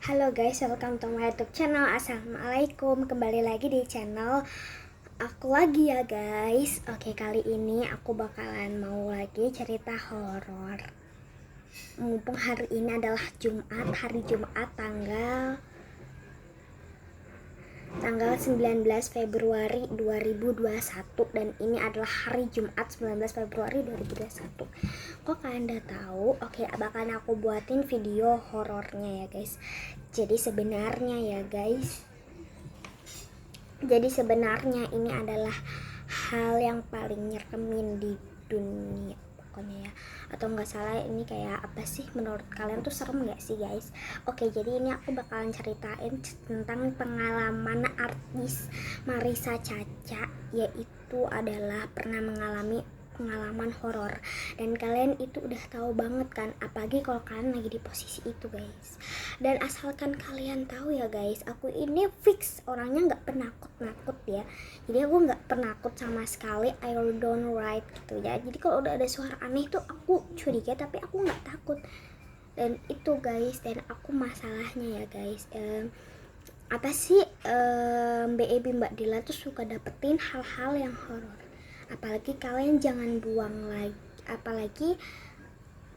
Halo guys, welcome to my YouTube channel. Assalamualaikum, kembali lagi di channel aku lagi ya guys. Oke, kali ini aku bakalan mau lagi cerita horor. Mumpung hari ini adalah hari Jumat tanggal 19 Februari 2021 dan ini adalah hari Jumat 19 Februari 2021. Kok kalian udah tahu? Oke, bakalan aku buatin video horornya ya guys. Jadi sebenarnya ini adalah hal yang paling nyeremin di dunia pokoknya ya. Atau nggak salah, ini kayak apa sih menurut kalian tuh, serem nggak sih guys? Oke, jadi ini aku bakalan ceritain tentang pengalaman artis Marissa Chaca, yaitu adalah pernah mengalami pengalaman horor. Dan kalian itu udah tahu banget kan, apalagi kalau kalian lagi di posisi itu guys. Dan asalkan kalian tahu ya guys, aku ini fix orangnya nggak penakut ya. Jadi aku nggak penakut sama sekali, I don't right gitu ya. Jadi kalau udah ada suara aneh tuh aku curiga, tapi aku nggak takut. Dan itu guys, dan aku masalahnya ya guys, apa sih, Mbak Dila tuh suka dapetin hal-hal yang horor. Apalagi kalian jangan buang lagi, apalagi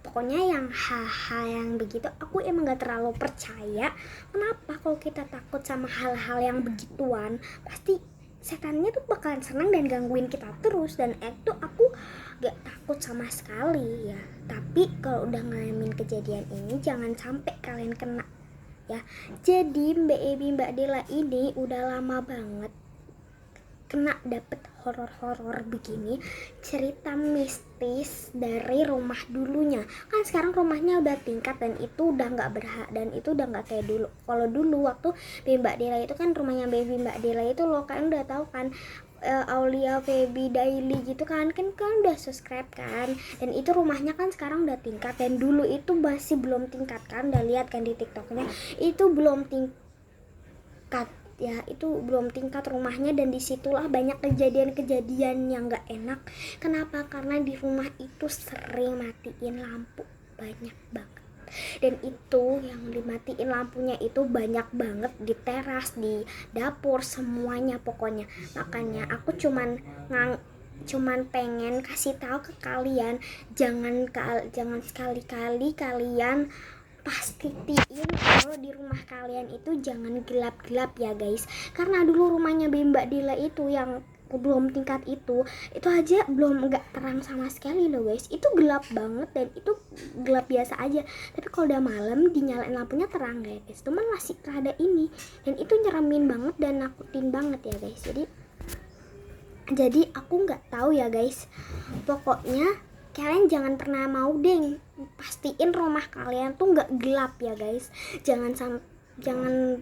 pokoknya yang hal-hal yang begitu aku emang gak terlalu percaya. Kenapa? Kalau kita takut sama hal-hal yang begituan, pasti setannya tuh bakalan senang dan gangguin kita terus. Dan itu aku gak takut sama sekali ya. Tapi kalau udah ngalamin kejadian ini, jangan sampai kalian kena ya. Jadi Mbak Dela ini udah lama banget kena dapet horor-horor begini, cerita mistis dari rumah dulunya. Kan sekarang rumahnya udah tingkat dan itu udah nggak dan itu udah nggak kayak dulu. Kalau dulu waktu Mbak Dela itu kan, rumahnya Mbak Dela itu lo kan udah tahu kan, Aulia Feby Daily gitu kan udah subscribe kan. Dan itu rumahnya kan sekarang udah tingkat, dan dulu itu masih belum tingkat kan. Udah lihat kan di TikToknya, itu belum tingkat ya, itu belum tingkat rumahnya. Dan disitulah banyak kejadian-kejadian yang gak enak. Kenapa? Karena di rumah itu sering matiin lampu banyak banget. Dan itu yang dimatiin lampunya itu banyak banget di teras, di dapur, semuanya pokoknya. Makanya aku cuman pengen kasih tahu ke kalian, jangan sekali-kali kalian pastiin kalau di rumah kalian itu jangan gelap-gelap ya guys. Karena dulu rumahnya Mbak Dila itu yang belum tingkat itu aja belum nggak terang sama sekali loh guys. Itu gelap banget, dan itu gelap biasa aja. Tapi kalau udah malam dinyalain lampunya terang guys, cuman masih rada ini. Dan itu nyeremin banget dan nakutin banget ya guys. Jadi aku nggak tahu ya guys, pokoknya kalian jangan pernah mau deh pastiin rumah kalian tuh nggak gelap ya guys. Jangan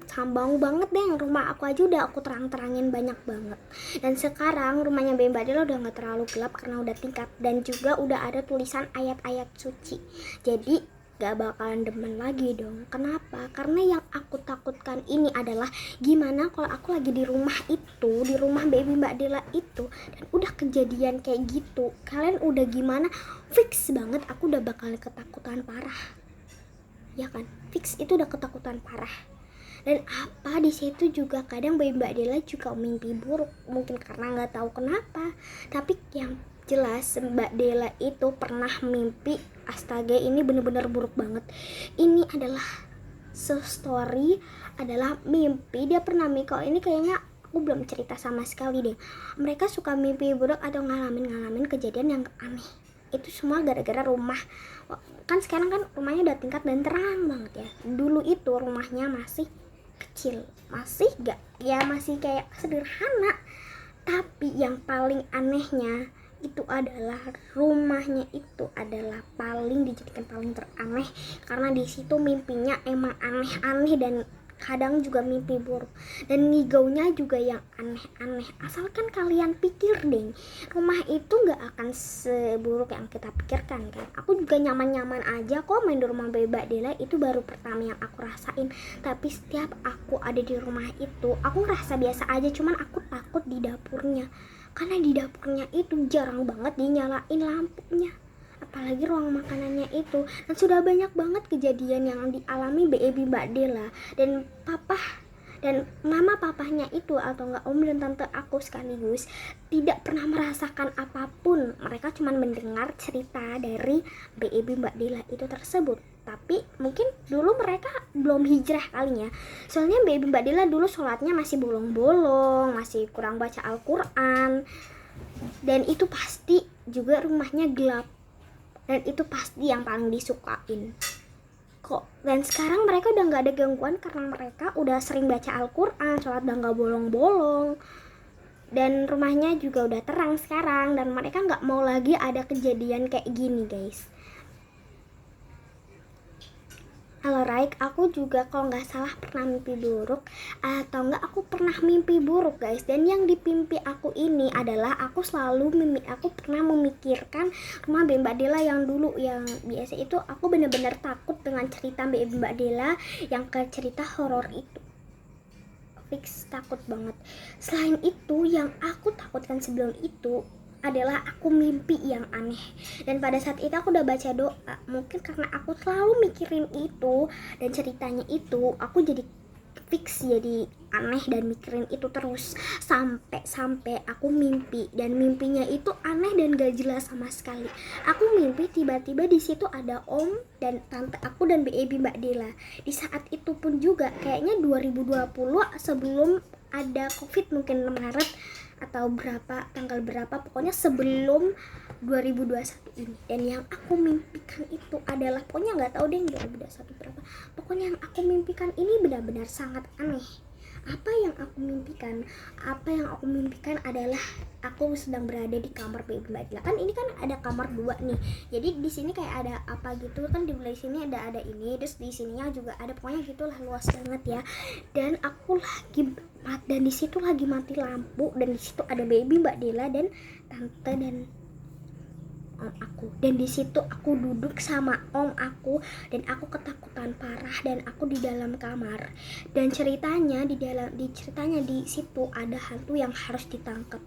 sambang banget deh, rumah aku aja udah aku terangin banyak banget. Dan sekarang rumahnya Mbak Dela udah nggak terlalu gelap karena udah tingkat, dan juga udah ada tulisan ayat-ayat suci. Jadi gak bakalan demen lagi dong. Kenapa? Karena yang aku takutkan ini adalah gimana kalau aku lagi di rumah itu, di rumah Mbak Dela itu, dan udah kejadian kayak gitu. Kalian udah gimana? Fix banget aku udah bakal ketakutan parah. Ya kan? Fix itu udah ketakutan parah. Dan apa di situ juga kadang Mbak Dela juga mimpi buruk, mungkin karena nggak tahu kenapa. Tapi yang jelas Mbak Dela itu pernah mimpi, astaga ini bener-bener buruk banget. Ini adalah story, adalah mimpi. Dia pernah mimpi, kalau ini kayaknya aku belum cerita sama sekali deh. Mereka suka mimpi buruk atau ngalamin kejadian yang aneh. Itu semua gara-gara rumah. Kan sekarang kan rumahnya udah tingkat dan terang banget ya. Dulu itu rumahnya masih kecil, masih kayak sederhana. Tapi yang paling anehnya itu adalah rumahnya itu adalah paling dijadikan paling teraneh, karena di situ mimpinya emang aneh-aneh dan kadang juga mimpi buruk, dan ngigaunya juga yang aneh-aneh. Asalkan kalian pikir deh, rumah itu gak akan seburuk yang kita pikirkan kan. Aku juga nyaman-nyaman aja kok main di rumah Mbak Dela, itu baru pertama yang aku rasain. Tapi setiap aku ada di rumah itu aku ngerasa biasa aja, cuman aku takut di dapurnya, karena di dapurnya itu jarang banget dinyalain lampunya. apalagi ruang makanannya itu. Dan sudah banyak banget kejadian yang dialami baby Mbak Della dan mama papahnya itu, atau enggak om dan tante aku sekaligus, tidak pernah merasakan apapun. Mereka cuma mendengar cerita dari baby Mbak Della itu tersebut. Tapi mungkin dulu mereka belum hijrah kalinya. Soalnya baby Mbak Della dulu sholatnya masih bolong-bolong, masih kurang baca Al-Quran. Dan itu pasti juga rumahnya gelap. Dan itu pasti yang paling disukain. Dan sekarang mereka udah gak ada gangguan karena mereka udah sering baca Al-Quran, sholat udah gak bolong-bolong, dan rumahnya juga udah terang sekarang, dan mereka gak mau lagi ada kejadian kayak gini guys. Alright, aku juga kalau nggak salah pernah mimpi buruk, atau nggak aku pernah mimpi buruk guys. Dan yang dipimpi aku ini adalah aku pernah memikirkan rumah Mbak Della yang dulu, yang biasa itu. Aku bener-bener takut dengan cerita Mbak Della yang ke cerita horor itu. Fix takut banget. Selain itu, yang aku takutkan sebelum itu adalah aku mimpi yang aneh. Dan pada saat itu aku udah baca doa. Mungkin karena aku selalu mikirin itu dan ceritanya itu, aku jadi fix jadi aneh dan mikirin itu terus sampai aku mimpi, dan mimpinya itu aneh dan gak jelas sama sekali. Aku mimpi tiba-tiba di situ ada om dan tante aku dan baby Mbak Della. Di saat itu pun juga kayaknya 2020, sebelum ada covid, mungkin Maret atau tanggal berapa, pokoknya sebelum 2021 ini. Dan yang aku mimpikan itu adalah, pokoknya nggak tahu deh 2021 berapa, pokoknya yang aku mimpikan ini benar-benar sangat aneh. Apa yang aku mimpikan adalah aku sedang berada di kamar baby Mbak Della. Kan ini kan ada kamar 2 nih, jadi di sini kayak ada apa gitu kan, di belah sini ada ini, terus di sininya juga ada, pokoknya gitulah, luas banget ya. Dan aku di situ lagi mati lampu, dan di situ ada baby Mbak Della dan tante dan om aku. Dan di situ aku duduk sama om aku, dan aku ketakutan parah, dan aku di dalam kamar. Dan ceritanya di situ ada hantu yang harus ditangkap.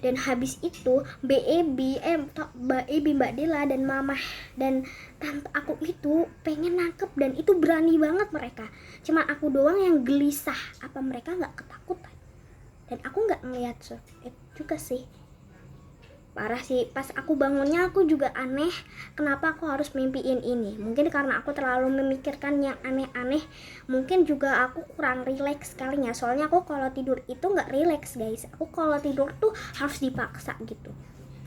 Dan habis itu baby Mbak Della dan mama dan tante aku itu pengen nangkep, dan itu berani banget mereka. Cuma aku doang yang gelisah, apa mereka nggak ketakutan? Dan aku nggak ngeliat itu juga sih. Parah sih, pas aku bangunnya aku juga aneh, kenapa aku harus mimpiin ini. Mungkin karena aku terlalu memikirkan yang aneh-aneh, mungkin juga aku kurang rileks kalinya. Soalnya aku kalau tidur itu nggak rileks guys, aku kalau tidur tuh harus dipaksa gitu.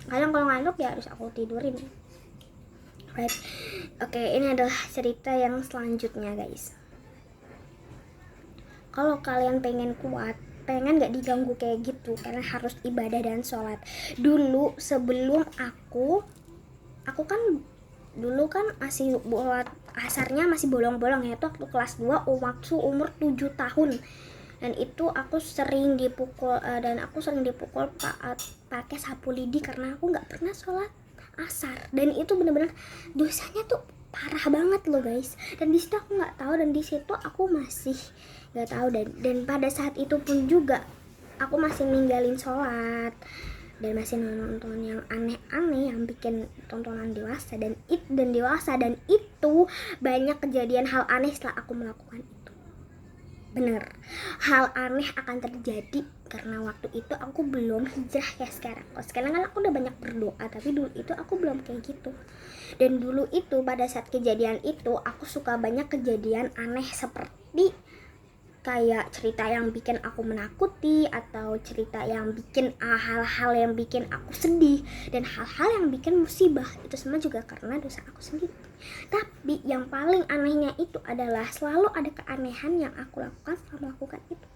Kadang kalau ngantuk ya harus aku tidurin. Right. Oke, ini adalah cerita yang selanjutnya guys. Kalau kalian pengen kuat, pengen gak diganggu kayak gitu, karena harus ibadah dan sholat. Dulu sebelum aku kan dulu kan masih buat asarnya masih bolong-bolong ya, itu waktu kelas 2 waktu umur 7 tahun. Dan itu aku sering dipukul pakai sapu lidi karena aku nggak pernah sholat asar. Dan itu bener-bener dosanya tuh parah banget loh guys. Dan di situ aku nggak tahu, dan di situ aku masih nggak tahu, dan pada saat itu pun juga aku masih ninggalin sholat dan masih nonton yang aneh-aneh yang bikin tontonan dewasa, dan itu banyak kejadian hal aneh setelah aku melakukan itu. Bener, hal aneh akan terjadi karena waktu itu aku belum hijrah kayak sekarang. Kalau sekarang kan aku udah banyak berdoa, tapi dulu itu aku belum kayak gitu. Dan dulu itu pada saat kejadian itu aku suka banyak kejadian aneh, seperti kayak cerita yang bikin aku menakuti, atau cerita yang bikin hal-hal yang bikin aku sedih, dan hal-hal yang bikin musibah. Itu semua juga karena dosa aku sendiri. Tapi yang paling anehnya itu adalah selalu ada keanehan yang aku lakukan setelah melakukan itu.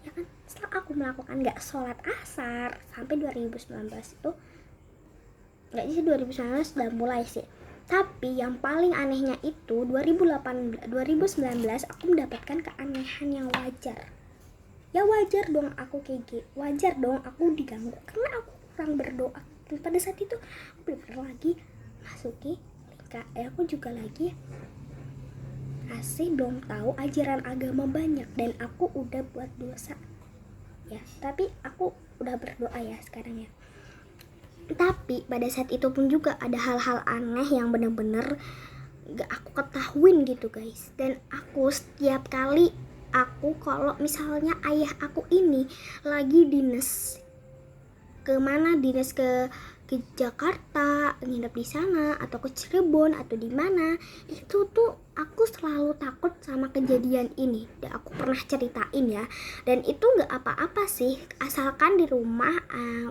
Ya kan, setelah aku melakukan gak sholat asar sampai 2019 itu, gak sih 2019 udah mulai sih. Tapi yang paling anehnya itu 2019 aku mendapatkan keanehan yang wajar. Ya wajar dong aku kayak gitu, wajar dong aku diganggu karena aku kurang berdoa. Dan pada saat itu aku bener lagi masuki PKL, aku juga lagi masih belum tahu ajaran agama banyak, dan aku udah buat dosa ya. Tapi aku udah berdoa ya sekarang ya. Tapi pada saat itu pun juga ada hal-hal aneh yang bener-bener gak aku ketahuin gitu guys. Dan aku setiap kali aku kalau misalnya ayah aku ini lagi dinas kemana, dinas ke Jakarta, nginep di sana atau ke Cirebon atau di mana, itu tuh aku selalu takut sama kejadian ini. Dan aku pernah ceritain ya, dan itu nggak apa-apa sih, asalkan di rumah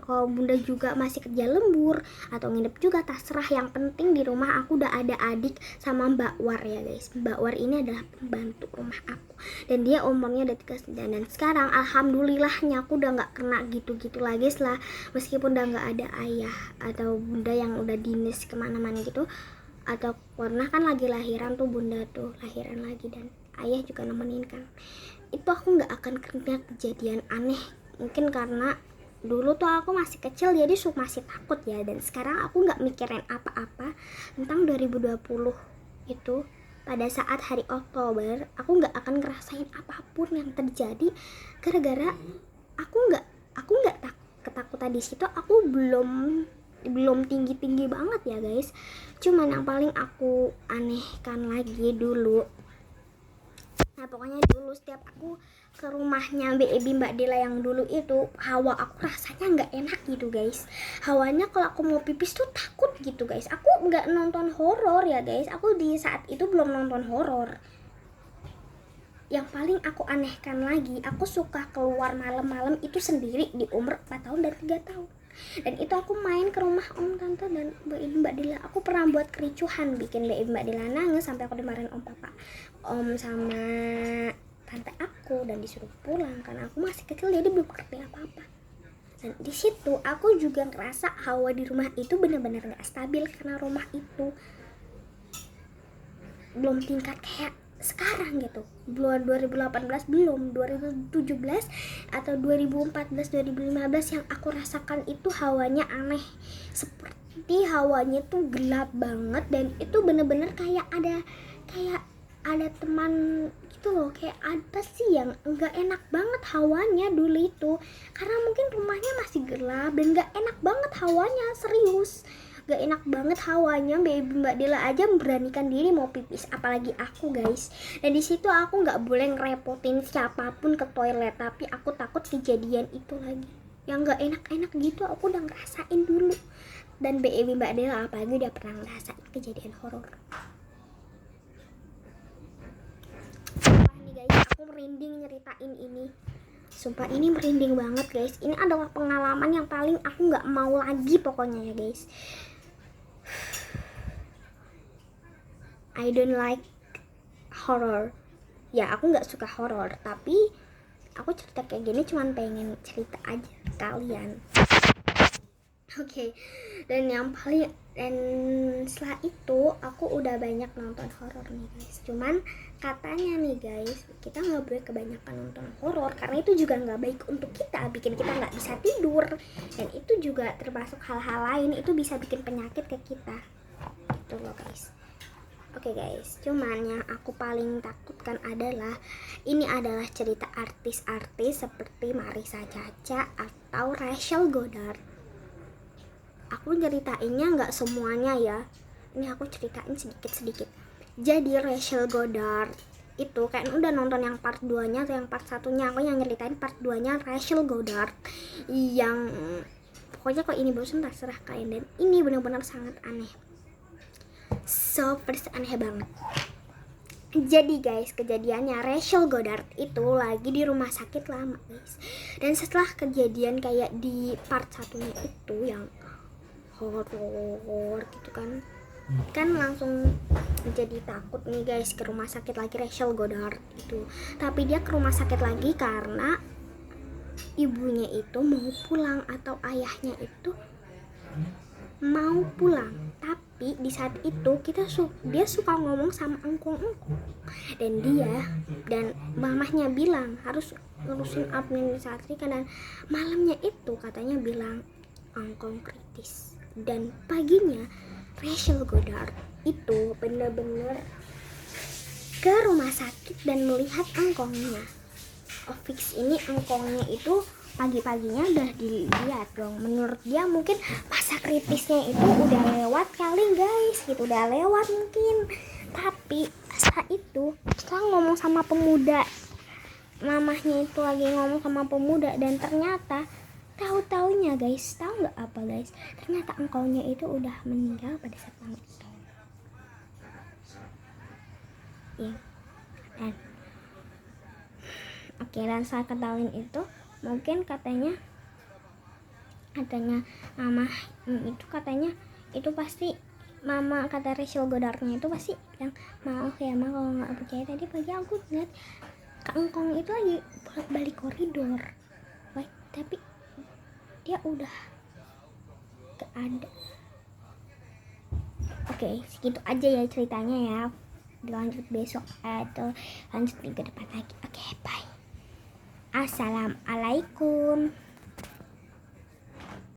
kalau bunda juga masih kerja lembur atau nginep juga terserah. Yang penting di rumah aku udah ada adik sama Mbak War ya guys. Mbak War ini adalah pembantu rumah aku dan dia umurnya udah 3 tahun. Dan sekarang alhamdulillahnya aku udah nggak kena gitu-gitu lagi setelah, meskipun udah nggak ada ayah atau bunda yang udah dinas kemana-mana gitu, atau pernah kan lagi lahiran tuh bunda tuh lahiran lagi dan ayah juga nemenin kan, itu aku nggak akan kena kejadian aneh. Mungkin karena dulu tuh aku masih kecil jadi masih takut ya, dan sekarang aku nggak mikirin apa-apa tentang 2020 itu. Pada saat hari Oktober aku nggak akan ngerasain apapun yang terjadi gara-gara aku nggak ketakutan di situ. Aku belum tinggi banget ya guys. Cuman yang paling aku anehkan lagi dulu, nah pokoknya dulu setiap aku ke rumahnya Mbak Dila yang dulu itu, hawa aku rasanya nggak enak gitu guys. Hawanya kalau aku mau pipis tuh takut gitu guys. Aku nggak nonton horor ya guys, aku di saat itu belum nonton horor. Yang paling aku anehkan lagi, aku suka keluar malam-malam itu sendiri di umur 4 tahun dan 3 tahun. Dan itu aku main ke rumah om, tante, dan Mbak Dila. Aku pernah buat kericuhan, bikin Mbak Dila nangis sampai aku dimarahin om papa, om sama tante aku, dan disuruh pulang karena aku masih kecil jadi belum ngerti apa-apa. Dan di situ aku juga ngerasa hawa di rumah itu benar-benar gak stabil karena rumah itu belum tingkat kayak sekarang gitu. Belum 2018, belum 2017 atau 2014 2015 yang aku rasakan itu hawanya aneh, seperti hawanya tuh gelap banget. Dan itu bener-bener kayak ada teman gitu loh, kayak apa sih yang nggak enak banget hawanya dulu itu, karena mungkin rumahnya masih gelap dan nggak enak banget hawanya, serius gak enak banget hawanya. Mbak Dila aja memberanikan diri mau pipis, apalagi aku guys. Dan di situ aku nggak boleh ngerepotin siapapun ke toilet, tapi aku takut kejadian itu lagi yang nggak enak-enak gitu. Aku udah ngerasain dulu, dan Mbak Dila apalagi udah pernah ngerasain kejadian horor. Sumpah nih guys, aku merinding nyeritain ini. Sumpah ini merinding banget guys. Ini adalah pengalaman yang paling aku nggak mau lagi pokoknya ya guys. I don't like horror. Ya aku nggak suka horror, tapi aku cerita kayak gini cuman pengen cerita aja ke kalian. Oke. Dan setelah itu aku udah banyak nonton horor nih guys. Cuman katanya nih guys, kita nggak boleh kebanyakan nonton horor karena itu juga nggak baik untuk kita, bikin kita nggak bisa tidur, dan itu juga termasuk hal-hal lain, itu bisa bikin penyakit ke kita gitu loh guys. Oke guys, cuman yang aku paling takutkan adalah ini adalah cerita artis-artis seperti Marissa Caca atau Rachel Goddard. Aku ceritainnya nggak semuanya ya, ini aku ceritain sedikit-sedikit. Jadi Rachel Goddard itu kan udah nonton yang part 2-nya atau yang part 1-nya, aku yang nyeritain part 2-nya Rachel Goddard yang pokoknya kalau ini bosan terserah kalian. Dan ini benar-benar sangat aneh, aneh banget. Jadi guys, kejadiannya Rachel Goddard itu lagi di rumah sakit lama guys. Dan setelah kejadian kayak di part 1-nya itu yang horor gitu kan langsung jadi takut nih guys ke rumah sakit lagi Rachel Goddard itu. Tapi dia ke rumah sakit lagi karena ibunya itu mau pulang atau ayahnya itu mau pulang. Tapi di saat itu dia suka ngomong sama engkong-engkong, dan mamahnya bilang harus ngurusin administrasi kan. Dan malamnya itu katanya bilang engkong kritis, dan paginya Rachel Goddard itu benar-benar ke rumah sakit dan melihat engkongnya. oh fix ini engkongnya itu pagi-paginya udah dilihat dong. Menurut dia mungkin masa kritisnya itu udah lewat kali guys, gitu, udah lewat mungkin. Tapi setelah ngomong sama pemuda, mamahnya itu lagi ngomong sama pemuda, dan ternyata tahu-taunya guys, tahu nggak apa guys, ternyata engkongnya itu udah meninggal pada saat malam itu. Iya. Dan oke, dan saat ketahuin itu mungkin katanya mama itu katanya itu pasti mama, kata Rachel Goddardnya itu pasti bilang, maaf ya ma kalau nggak percaya, tadi pagi aku lihat Kak Engkong itu lagi bolak-balik koridor. Baik, tapi dia udah gak ada. Oke, segitu aja ya ceritanya ya. Dilanjut besok atau lanjut minggu depan lagi. Oke, bye. Assalamualaikum.